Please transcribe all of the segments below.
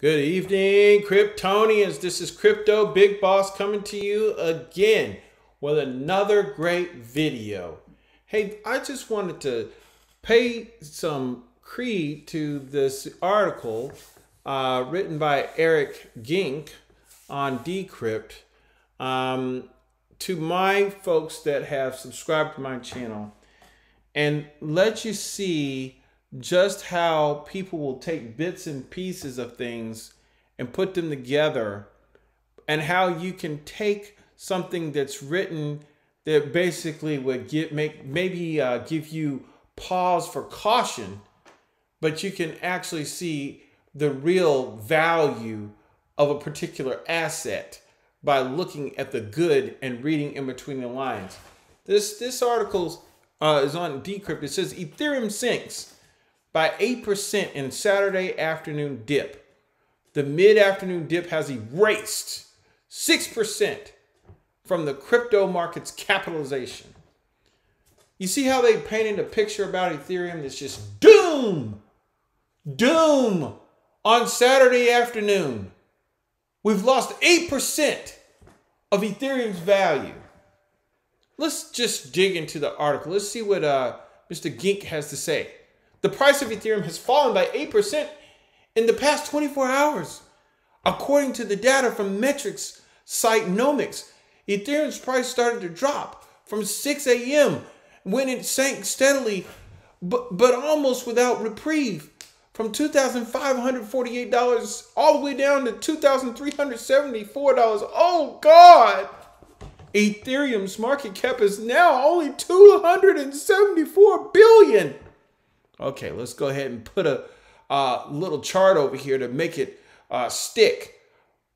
Good evening, Cryptonians. This is Crypto Big Boss coming to you again with another great video. Hey, I just wanted to pay some creed to this article written by Eric Gink on Decrypt. To my folks that have subscribed to my channel, and let you see just how people will take bits and pieces of things and put them together, and how you can take something that's written that basically would give you pause for caution, but you can actually see the real value of a particular asset by looking at the good and reading in between the lines. This article is on Decrypt. It says Ethereum sinks by 8% in Saturday afternoon dip. The mid-afternoon dip has erased 6% from the crypto market's capitalization. You see how they painted a picture about Ethereum that's just doom, doom on Saturday afternoon. We've lost 8% of Ethereum's value. Let's just dig into the article. Let's see what Mr. Gink has to say. The price of Ethereum has fallen by 8% in the past 24 hours. According to the data from metrics site Nomics, Ethereum's price started to drop from 6 a.m. when it sank steadily, but almost without reprieve, from $2,548 all the way down to $2,374. Oh, God! Ethereum's market cap is now only $274 billion. Okay, let's go ahead and put a little chart over here to make it stick.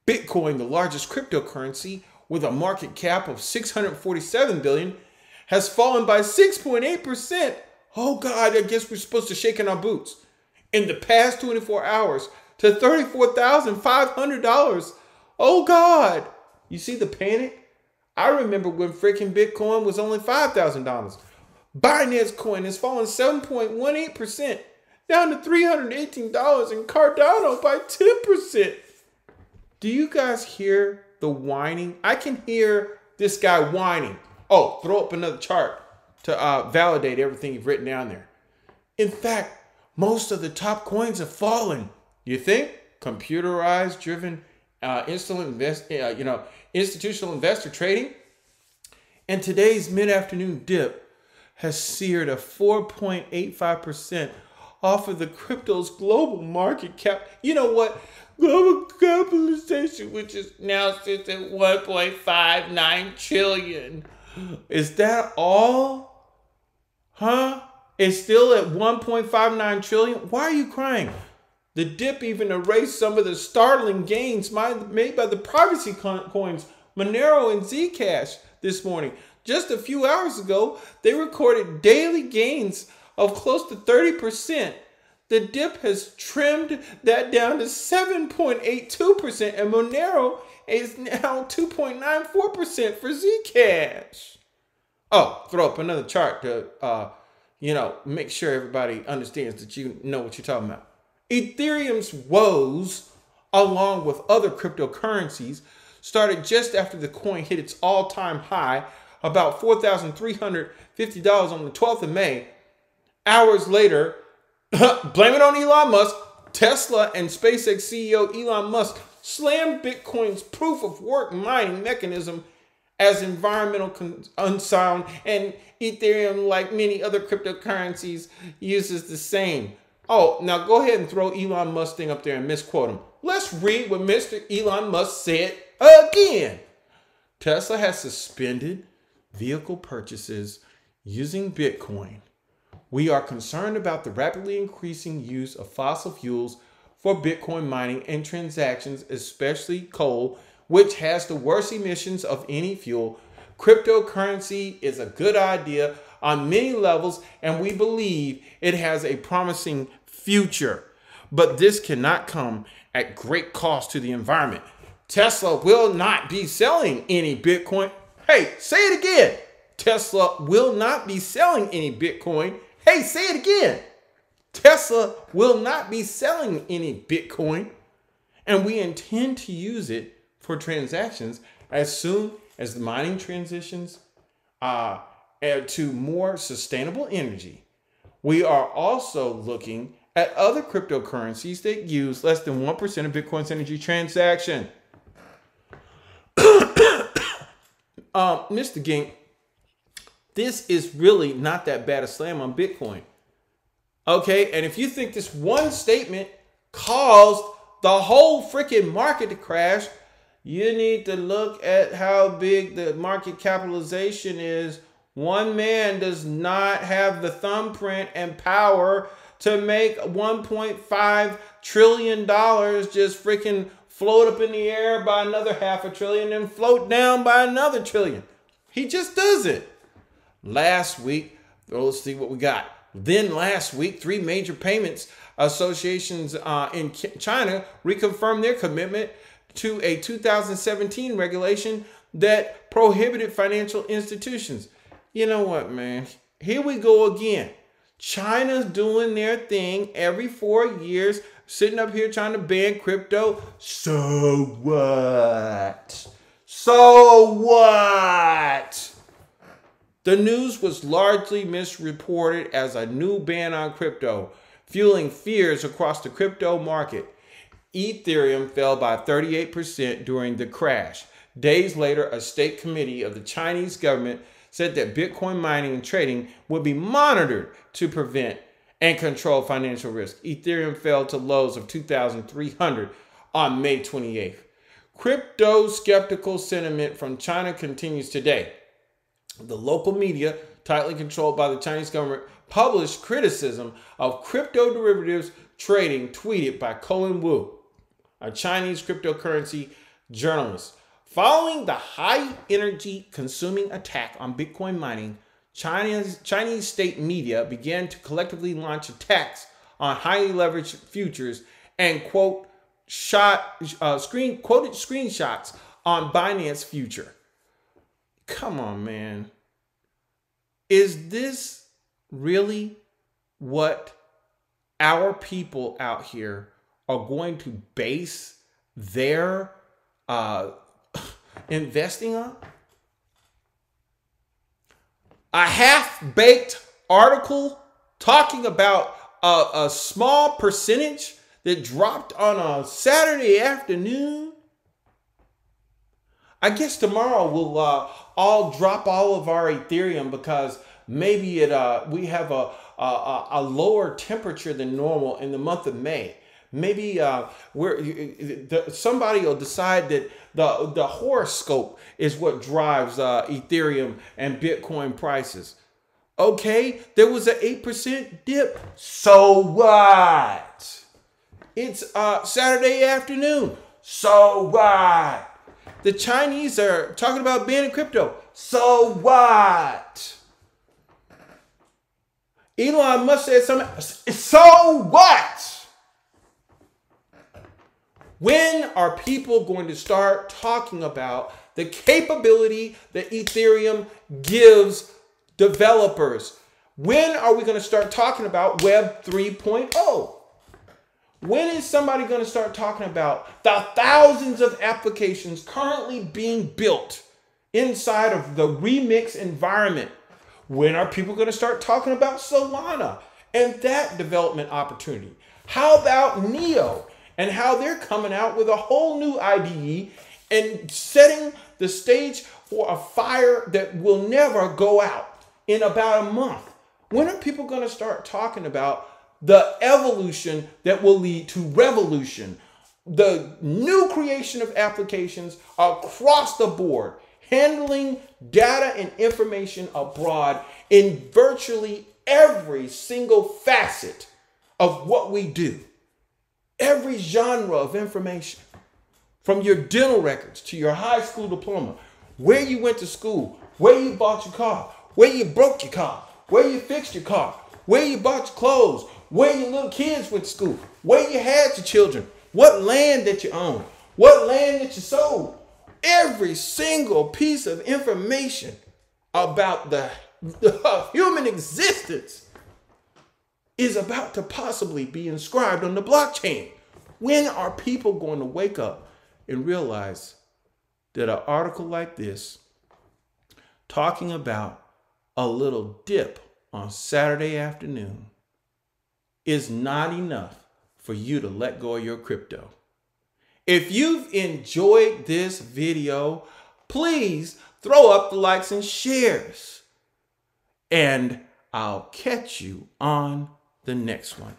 Bitcoin, the largest cryptocurrency with a market cap of $647 billion, has fallen by 6.8%. Oh God, I guess we're supposed to shake in our boots. In the past 24 hours to $34,500. Oh God, you see the panic? I remember when freaking Bitcoin was only $5,000. Binance coin has fallen 7.18%, down to $318, and Cardano by 10%. Do you guys hear the whining? I can hear this guy whining. Oh, throw up another chart to validate everything you've written down there. In fact, most of the top coins have fallen. You think? Computerized driven institutional investor trading. And today's mid-afternoon dip has seared a 4.85% off of the crypto's global market cap. You know what? Global capitalization, which is now sits at 1.59 trillion. Is that all? Huh? It's still at 1.59 trillion? Why are you crying? The dip even erased some of the startling gains made by the privacy coins Monero and Zcash this morning. Just a few hours ago, they recorded daily gains of close to 30%. The dip has trimmed that down to 7.82%, and Monero is now 2.94% for Zcash. Oh, throw up another chart to, make sure everybody understands that you know what you're talking about. Ethereum's woes, along with other cryptocurrencies, started just after the coin hit its all-time high, about $4,350 on the 12th of May. Hours later, blame it on Elon Musk, Tesla and SpaceX CEO Elon Musk slammed Bitcoin's proof-of-work mining mechanism as environmental unsound, and Ethereum, like many other cryptocurrencies, uses the same. Oh, now go ahead and throw Elon Musk thing up there and misquote him. Let's read what Mr. Elon Musk said again. Tesla has suspended vehicle purchases using Bitcoin. We are concerned about the rapidly increasing use of fossil fuels for Bitcoin mining and transactions, especially coal, which has the worst emissions of any fuel. Cryptocurrency is a good idea on many levels, and we believe it has a promising future. But this cannot come at great cost to the environment. Tesla will not be selling any Bitcoin. Hey, say it again. Tesla will not be selling any Bitcoin. Hey, say it again. Tesla will not be selling any Bitcoin. And we intend to use it for transactions as soon as the mining transitions to more sustainable energy. We are also looking at other cryptocurrencies that use less than 1% of Bitcoin's energy transaction. Mr. Gink, this is really not that bad a slam on Bitcoin. Okay, and if you think this one statement caused the whole freaking market to crash, you need to look at how big the market capitalization is. One man does not have the thumbprint and power to make $1.5 trillion just freaking float up in the air by another $500 billion and float down by another $1 trillion. He just does it. Last week, let's see what we got. Then last week, 3 major payments associations in China reconfirmed their commitment to a 2017 regulation that prohibited financial institutions. You know what, man? Here we go again. China's doing their thing every 4 years, sitting up here trying to ban crypto. So what? So what? The news was largely misreported as a new ban on crypto, fueling fears across the crypto market. Ethereum fell by 38% during the crash. Days later, a state committee of the Chinese government said that Bitcoin mining and trading would be monitored to prevent and control financial risk. Ethereum fell to lows of 2,300 on May 28th. Crypto skeptical sentiment from China continues today. The local media, tightly controlled by the Chinese government, published criticism of crypto derivatives trading tweeted by Colin Wu, a Chinese cryptocurrency journalist. Following the high energy consuming attack on Bitcoin mining, Chinese state media began to collectively launch attacks on highly leveraged futures and quoted screenshots on Binance Future. Come on, man. Is this really what our people out here are going to base their investing on? A half-baked article talking about a small percentage that dropped on a Saturday afternoon? I guess tomorrow we'll all drop all of our Ethereum because maybe we have a lower temperature than normal in the month of May. Maybe somebody will decide that the horoscope is what drives Ethereum and Bitcoin prices. Okay, there was an 8% dip. So what? It's Saturday afternoon. So what? The Chinese are talking about banning crypto. So what? Elon Musk said something. So what? When are people going to start talking about the capability that Ethereum gives developers? When are we going to start talking about Web 3.0? When is somebody going to start talking about the thousands of applications currently being built inside of the Remix environment? When are people going to start talking about Solana and that development opportunity? How about Neo and how they're coming out with a whole new IDE and setting the stage for a fire that will never go out in about a month? When are people going to start talking about the evolution that will lead to revolution, the new creation of applications across the board, handling data and information abroad in virtually every single facet of what we do, every genre of information, from your dental records to your high school diploma, where you went to school, where you bought your car, where you broke your car, where you fixed your car, where you bought your clothes, where your little kids went to school, where you had your children, what land that you own, what land that you sold. Every single piece of information about the human existence is about to possibly be inscribed on the blockchain. When are people going to wake up and realize that an article like this talking about a little dip on Saturday afternoon is not enough for you to let go of your crypto? If you've enjoyed this video, please throw up the likes and shares. And I'll catch you on the next one.